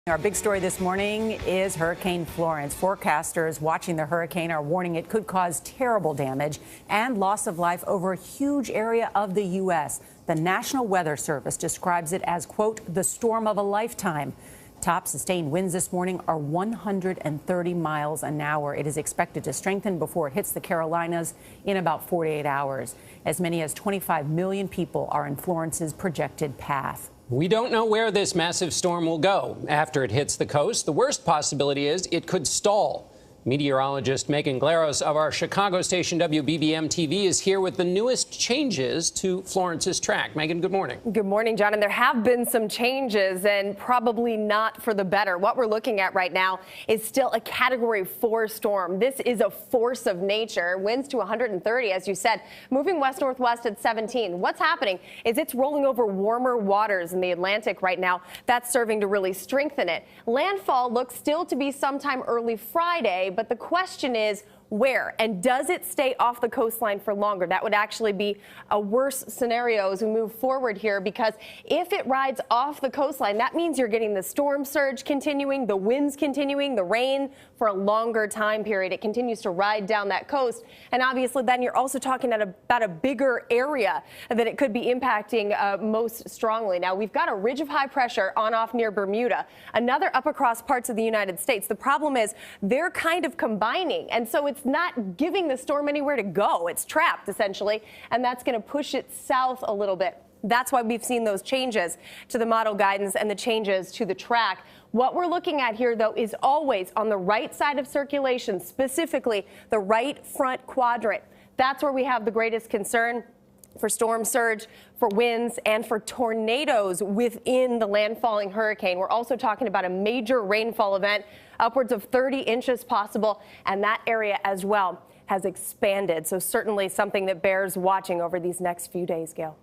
Our big story this morning is Hurricane Florence. Forecasters watching the hurricane are warning it could cause terrible damage and loss of life over a huge area of the U.S. The National Weather Service describes it as, quote, the storm of a lifetime. Top sustained winds this morning are 130 miles an hour. It is expected to strengthen before it hits the Carolinas in about 48 hours. As many as 25 million people are in Florence's projected path. We don't know where this massive storm will go after it hits the coast. The worst possibility is it could stall. Meteorologist Megan Glaros of our Chicago station WBBM TV is here with the newest changes to Florence's track. Megan, good morning. Good morning, John. And there have been some changes, and probably not for the better. What we're looking at right now is still a Category 4 storm. This is a force of nature. Winds to 130, as you said, moving west-northwest at 17. What's happening is it's rolling over warmer waters in the Atlantic right now. That's serving to really strengthen it. Landfall looks still to be sometime early Friday, but the question is where, and does it stay off the coastline for longer? That would actually be a worse scenario as we move forward here, because if it rides off the coastline, that means you're getting the storm surge continuing, the winds continuing, the rain for a longer time period. It continues to ride down that coast, and obviously then you're also talking about a bigger area that it could be impacting most strongly. Now, we've got a ridge of high pressure on off near Bermuda, another up across parts of the United States. The problem is they're kind of combining, and so it's not giving the storm anywhere to go. It's trapped, essentially, and that's going to push it south a little bit. That's why we've seen those changes to the model guidance and the changes to the track. What we're looking at here, though, is always on the right side of circulation, specifically the right front quadrant. That's where we have the greatest concern for storm surge, for winds, and for tornadoes within the landfalling hurricane. We're also talking about a major rainfall event, upwards of 30 inches possible, and that area as well has expanded. So certainly something that bears watching over these next few days, Gail.